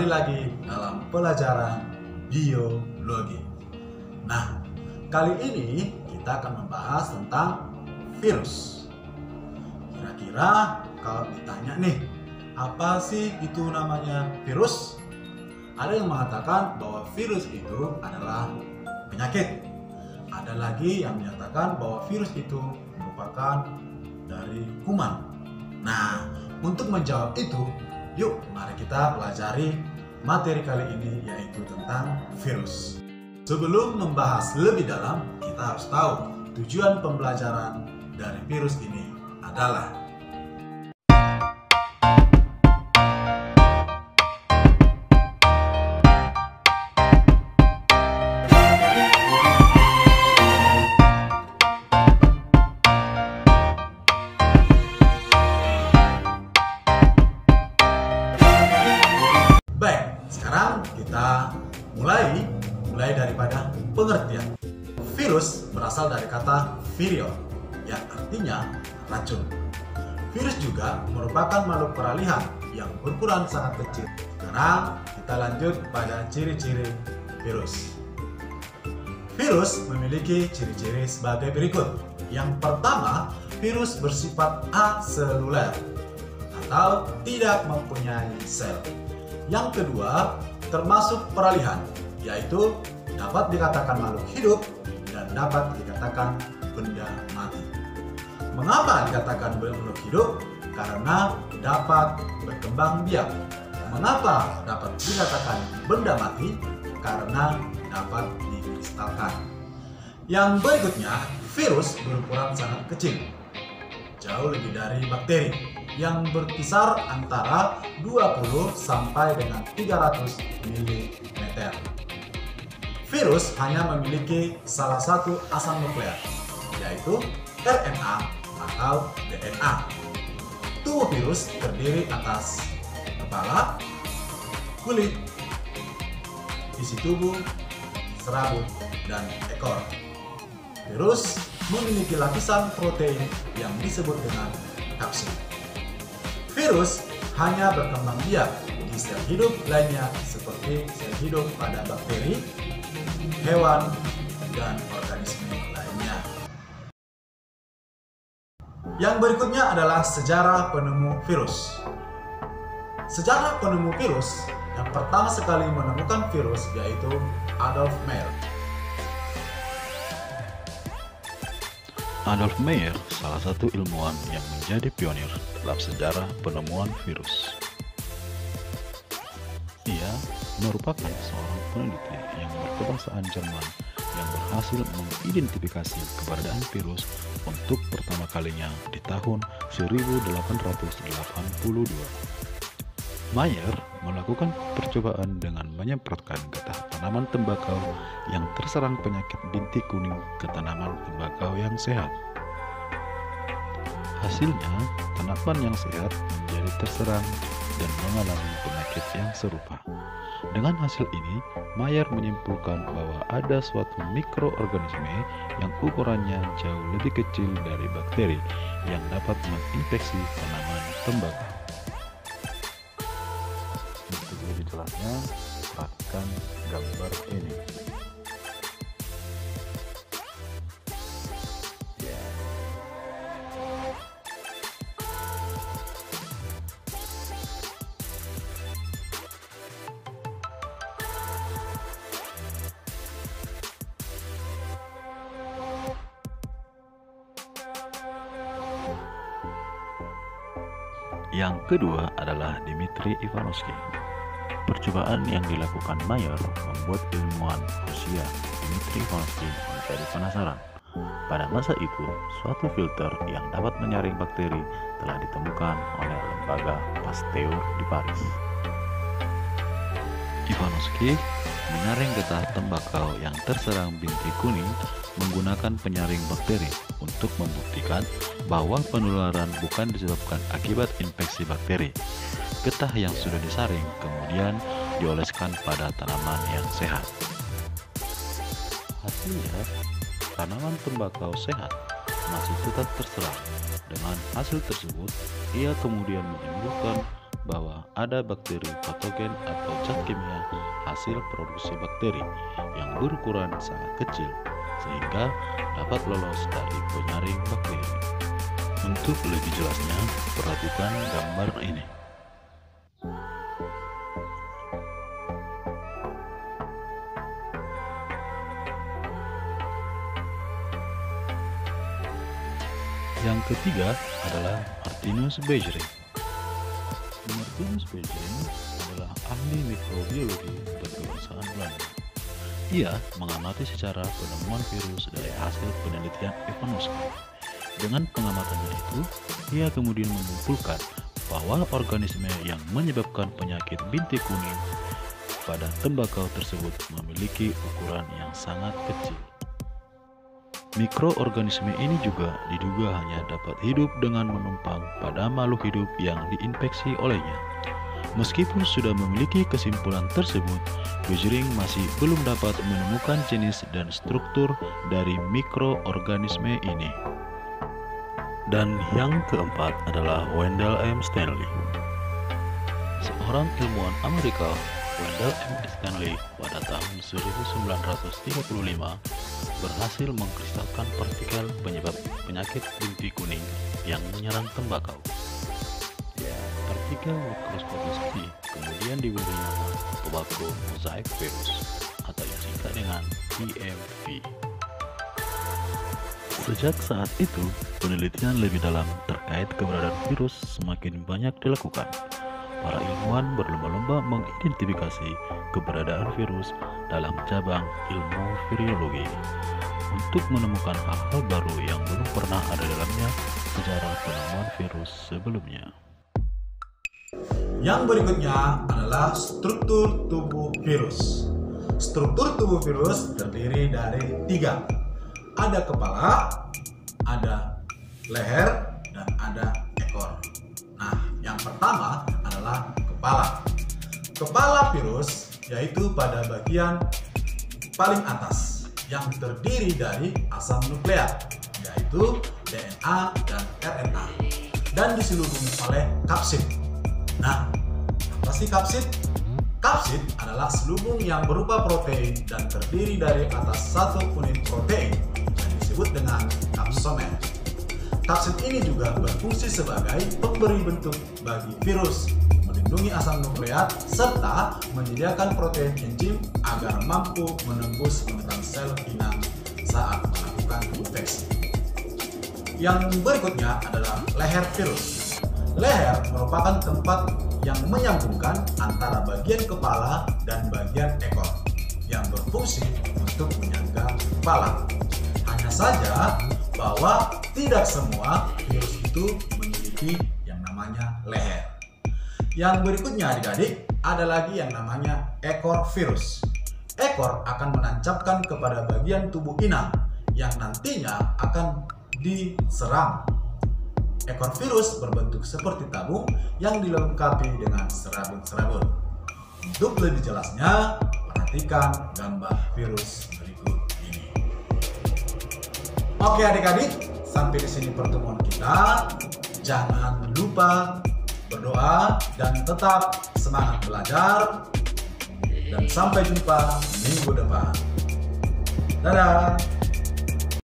kembali lagi dalam pelajaran biologi. Nah, kali ini kita akan membahas tentang virus. Kira-kira kalau ditanya nih, apa sih itu namanya virus? Ada yang mengatakan bahwa virus itu adalah penyakit. Ada lagi yang menyatakan bahwa virus itu merupakan dari kuman. Nah, untuk menjawab itu, yuk mari kita pelajari materi kali ini, yaitu tentang virus. Sebelum membahas lebih dalam, kita harus tahu tujuan pembelajaran dari virus ini adalah kita mulai daripada pengertian. Virus berasal dari kata virion yang artinya racun. Virus juga merupakan makhluk peralihan yang berukuran sangat kecil. Sekarang kita lanjut pada ciri-ciri virus. Virus memiliki ciri-ciri sebagai berikut. Yang pertama, virus bersifat aseluler atau tidak mempunyai sel. Yang kedua, termasuk peralihan, yaitu dapat dikatakan makhluk hidup dan dapat dikatakan benda mati. Mengapa dikatakan makhluk hidup? Karena dapat berkembang biak. Mengapa dapat dikatakan benda mati? Karena dapat dikristalkan. Yang berikutnya, virus berukuran sangat kecil, jauh lebih dari bakteri, yang berkisar antara 20 sampai dengan 300 mm. Virus hanya memiliki salah satu asam nukleat, yaitu RNA atau DNA. Tubuh virus terdiri atas kepala, kulit, isi tubuh, serabut, dan ekor. Virus memiliki lapisan protein yang disebut dengan kapsid. Virus hanya berkembang biak di sel hidup lainnya seperti sel hidup pada bakteri, hewan, dan organisme lainnya. Yang berikutnya adalah sejarah penemu virus. Sejarah penemu virus yang pertama sekali menemukan virus yaitu Adolf Meyer. Adolf Meyer salah satu ilmuwan yang menjadi pionir dalam sejarah penemuan virus. Ia merupakan seorang peneliti yang berkebangsaan Jerman yang berhasil mengidentifikasi keberadaan virus untuk pertama kalinya di tahun 1882. Meyer melakukan percobaan dengan menyemprotkan getah tanaman tembakau yang terserang penyakit bintik kuning ke tanaman tembakau yang sehat. Hasilnya, tanaman yang sehat menjadi terserang dan mengalami penyakit yang serupa. Dengan hasil ini, Meyer menyimpulkan bahwa ada suatu mikroorganisme yang ukurannya jauh lebih kecil dari bakteri yang dapat menginfeksi tanaman tembakau. Untuk lebih jelasnya, perhatikan gambar ini. Yang kedua adalah Dmitri Ivanovsky. Percobaan yang dilakukan Meyer membuat ilmuwan Rusia Dmitri Ivanovsky menjadi penasaran. Pada masa itu, suatu filter yang dapat menyaring bakteri telah ditemukan oleh lembaga Pasteur di Paris. Ivanovsky menyaring getah tembakau yang terserang bintik kuning menggunakan penyaring bakteri untuk membuktikan bahwa penularan bukan disebabkan akibat infeksi bakteri. Getah yang sudah disaring kemudian dioleskan pada tanaman yang sehat. Hasilnya, tanaman tembakau sehat masih tetap terserang. Dengan hasil tersebut, ia kemudian menyimpulkan bahwa ada bakteri patogen atau zat kimia hasil produksi bakteri yang berukuran sangat kecil sehingga dapat lolos dari penyaring bakteri. Untuk lebih jelasnya, perhatikan gambar ini. Yang ketiga adalah Martinus Beijering. Martinus Beijering adalah ahli mikrobiologi berkebangsaan Belanda. Ia mengamati secara penemuan virus dari hasil penelitian Evanuska. Dengan pengamatannya itu, ia kemudian menyimpulkan bahwa organisme yang menyebabkan penyakit bintik kuning pada tembakau tersebut memiliki ukuran yang sangat kecil. Mikroorganisme ini juga diduga hanya dapat hidup dengan menumpang pada makhluk hidup yang diinfeksi olehnya. Meskipun sudah memiliki kesimpulan tersebut, Beijering masih belum dapat menemukan jenis dan struktur dari mikroorganisme ini. Dan yang keempat adalah Wendell M. Stanley. Seorang ilmuwan Amerika, Wendell M. Stanley pada tahun 1935 berhasil mengkristalkan partikel penyebab penyakit bintik kuning yang menyerang tembakau. Partikel mikroskopis ini kemudian diberi nama Tobacco Mosaic Virus atau disingkat dengan TMV. Sejak saat itu, penelitian lebih dalam terkait keberadaan virus semakin banyak dilakukan. Para ilmuwan berlomba-lomba mengidentifikasi keberadaan virus dalam cabang ilmu virologi untuk menemukan hal-hal baru yang belum pernah ada dalamnya sejarah penemuan virus sebelumnya. Yang berikutnya adalah struktur tubuh virus. Struktur tubuh virus terdiri dari 3. Ada kepala, ada leher, dan ada ekor. Nah, yang pertama adalah kepala. Kepala virus yaitu pada bagian paling atas yang terdiri dari asam nukleat yaitu DNA dan RNA dan diselubungi oleh kapsid. Nah, apa sih kapsid? Kapsid adalah selubung yang berupa protein dan terdiri dari atas satu unit protein yang disebut dengan kapsomer. Kapsid ini juga berfungsi sebagai pemberi bentuk bagi virus, melindungi asam nukleat, serta menyediakan protein enzim agar mampu menembus menekan sel inang saat melakukan infeksi. Yang berikutnya adalah leher virus. Leher merupakan tempat yang menyambungkan antara bagian kepala dan bagian ekor yang berfungsi untuk menyangga kepala. Hanya saja bahwa tidak semua virus itu memiliki yang namanya leher. Yang berikutnya adik-adik ada lagi yang namanya ekor virus. Ekor akan menancapkan kepada bagian tubuh inang yang nantinya akan diserang. Ekor virus berbentuk seperti tabung yang dilengkapi dengan serabut-serabut. Untuk lebih jelasnya, perhatikan gambar virus berikut ini. Oke adik-adik, sampai di sini pertemuan kita. Jangan lupa berdoa dan tetap semangat belajar. Dan sampai jumpa minggu depan. Dadah!